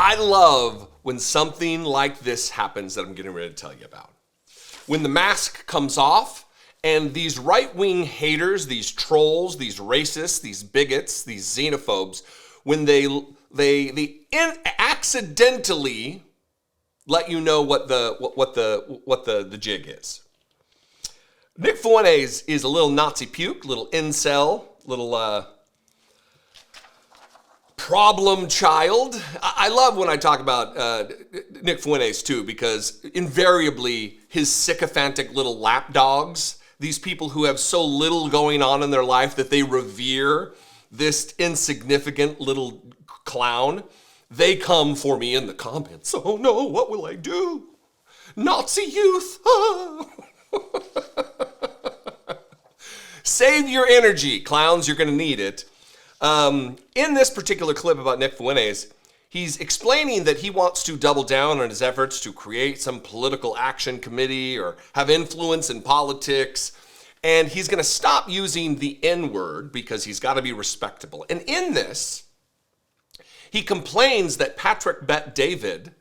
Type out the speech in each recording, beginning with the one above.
I love when something like this happens that I'm getting ready to tell you about. When the mask comes off and these right-wing haters, these trolls, these racists, these bigots, these xenophobes, when they accidentally let you know what the jig is. Nick Fuentes is a little Nazi puke, little incel, little problem child. I love when I talk about Nick Fuentes too, because invariably his sycophantic little lapdogs, these people who have so little going on in their life that they revere this insignificant little clown, they come for me in the comments. Oh no, what will I do? Nazi youth. Save your energy, clowns, you're gonna need it. In this particular clip about Nick Fuentes, he's explaining that he wants to double down on his efforts to create some political action committee or have influence in politics. And he's going to stop using the N-word because he's got to be respectable. And in this, he complains that Patrick Bet-David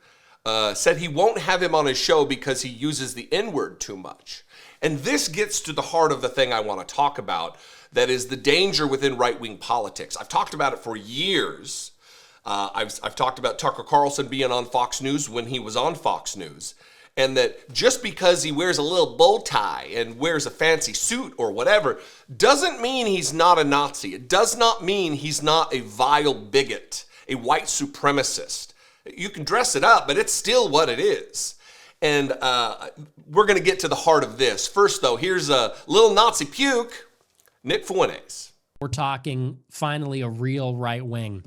said he won't have him on his show because he uses the N-word too much. And this gets to the heart of the thing I want to talk about, that is the danger within right-wing politics. I've talked about it for years. I've talked about Tucker Carlson being on Fox News when he was on Fox News. And that just because he wears a little bow tie and wears a fancy suit or whatever, doesn't mean he's not a Nazi. It does not mean he's not a vile bigot, a white supremacist. You can dress it up, but it's still what it is. And we're going to get to the heart of this. First, though, here's a little Nazi puke, Nick Fuentes. We're talking finally a real right wing.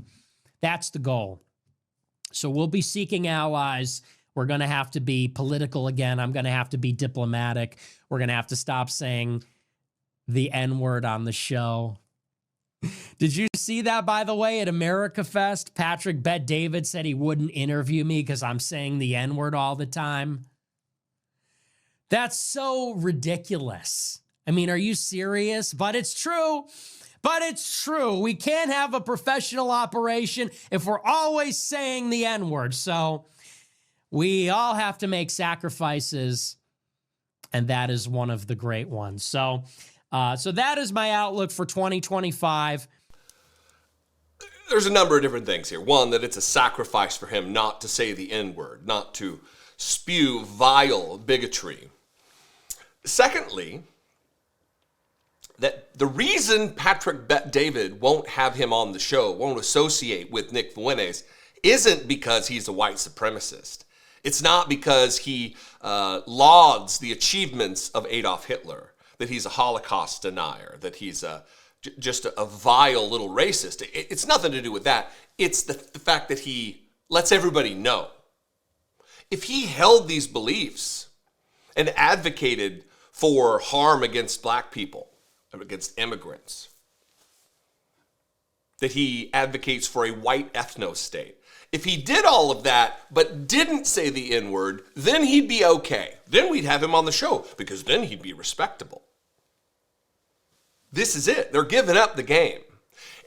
That's the goal. So we'll be seeking allies. We're going to have to be political again. I'm going to have to be diplomatic. We're going to have to stop saying the N-word on the show. Did you see that, by the way, at America Fest? Patrick Bet-David said he wouldn't interview me because I'm saying the N-word all the time. That's so ridiculous. I mean, are you serious? But it's true. But it's true. We can't have a professional operation if we're always saying the N-word. So we all have to make sacrifices, and that is one of the great ones. So that is my outlook for 2025. There's a number of different things here. One, that it's a sacrifice for him not to say the N-word, not to spew vile bigotry. Secondly, that the reason Patrick Bet-David won't have him on the show, won't associate with Nick Fuentes, isn't because he's a white supremacist. It's not because he lauds the achievements of Adolf Hitler, that he's a Holocaust denier, that he's just a vile little racist. It's nothing to do with that. It's the fact that he lets everybody know. If he held these beliefs and advocated for harm against black people, against immigrants, that he advocates for a white ethno-state, if he did all of that but didn't say the N-word, then he'd be okay. Then we'd have him on the show because then he'd be respectable. This is it. They're giving up the game.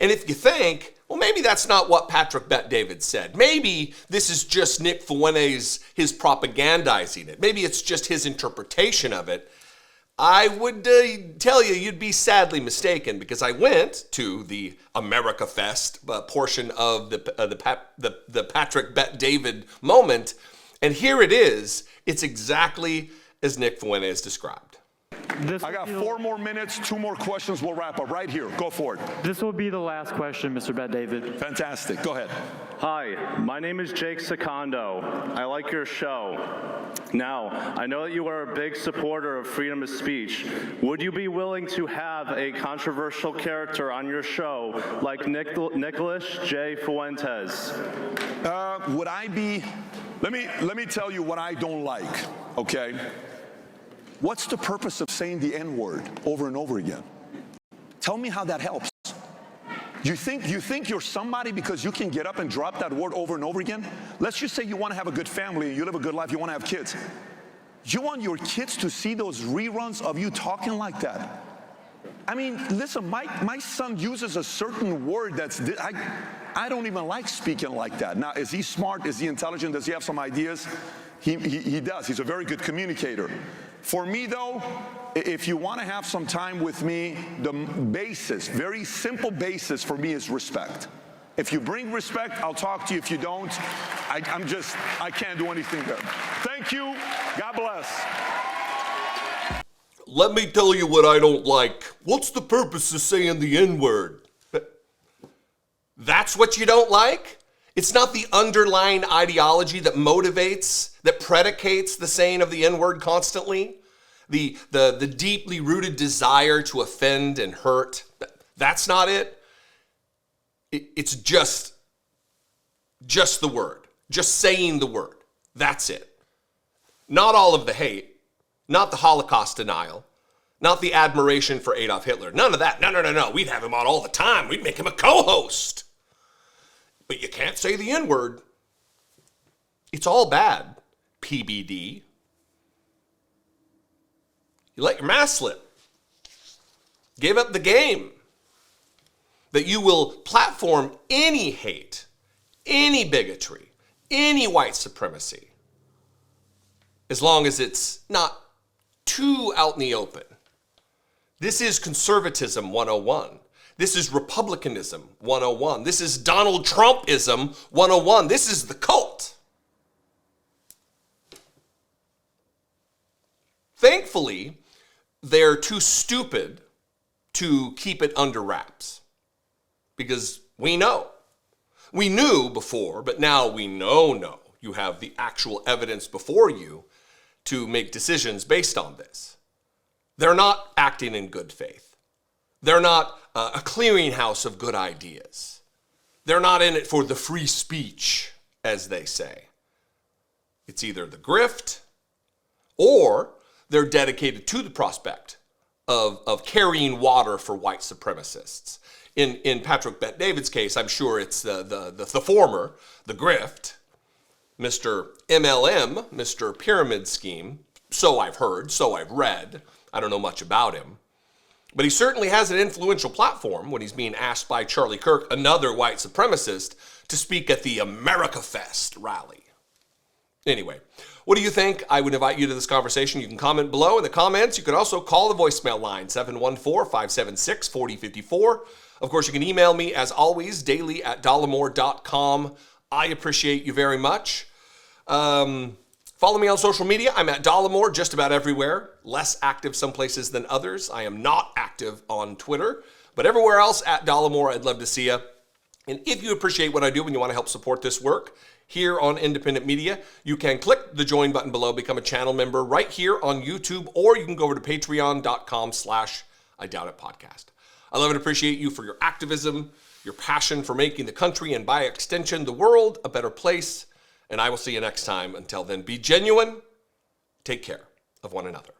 And if you think, well, maybe that's not what Patrick Bet-David said. Maybe this is just Nick Fuentes, his propagandizing it. Maybe it's just his interpretation of it. I would tell you you'd be sadly mistaken, because I went to the America Fest portion of the Patrick Bet-David moment, and here it is. It's exactly as Nick Fuentes described. I got 4 more minutes, 2 more questions, we'll wrap up right here. Go for it. This will be the last question, Mr. Bet-David. Fantastic. Go ahead. Hi, my name is Jake Secondo. I like your show. Now, I know that you are a big supporter of freedom of speech. Would you be willing to have a controversial character on your show like Nicholas J. Fuentes? Would I be? Let me tell you what I don't like, okay? What's the purpose of saying the N-word over and over again? Tell me how that helps. You think you're somebody because you can get up and drop that word over and over again? Let's just say you want to have a good family and you live a good life, you want to have kids. You want your kids to see those reruns of you talking like that? I mean, listen, my son uses a certain word that's, I don't even like speaking like that. Now, is he smart? Is he intelligent? Does he have some ideas? He does. He's a very good communicator. For me, though, if you want to have some time with me, the basis, very simple basis for me is respect. If you bring respect, I'll talk to you. If you don't, I can't do anything there. Thank you. God bless. Let me tell you what I don't like. What's the purpose of saying the N-word? That's what you don't like? It's not the underlying ideology that motivates, that predicates the saying of the N-word constantly? The deeply rooted desire to offend and hurt? That's not it? It's just the word. Just saying the word. That's it. Not all of the hate. Not the Holocaust denial. Not the admiration for Adolf Hitler. None of that. No. We'd have him on all the time. We'd make him a co-host. But you can't say the N-word. It's all bad, PBD. You let your mask slip. Give up the game. That you will platform any hate, any bigotry, any white supremacy, as long as it's not too out in the open. This is conservatism 101. This is Republicanism 101. This is Donald Trumpism 101. This is the cult. Thankfully, they're too stupid to keep it under wraps. Because we know. We knew before, but now we know. You have the actual evidence before you to make decisions based on this. They're not acting in good faith. They're not a clearinghouse of good ideas. They're not in it for the free speech, as they say. It's either the grift or they're dedicated to the prospect of carrying water for white supremacists. In Patrick Bet-David's case, I'm sure it's the former, the grift, Mr. MLM, Mr. Pyramid Scheme. So I've heard, so I've read. I don't know much about him. But he certainly has an influential platform when he's being asked by Charlie Kirk, another white supremacist, to speak at the America Fest rally. Anyway, what do you think? I would invite you to this conversation. You can comment below in the comments. You can also call the voicemail line, 714-576-4054. Of course, you can email me, as always, daily@dollemore.com. I appreciate you very much. Follow me on social media. I'm at Dollemore just about everywhere. Less active some places than others. I am not active on Twitter, but everywhere else at Dollemore, I'd love to see you. And if you appreciate what I do and you want to help support this work here on Independent Media, you can click the join button below, become a channel member right here on YouTube, or you can go over to patreon.com/IDoubtIt podcast. I love and appreciate you for your activism, your passion for making the country and by extension the world a better place. And I will see you next time. Until then, be genuine. Take care of one another.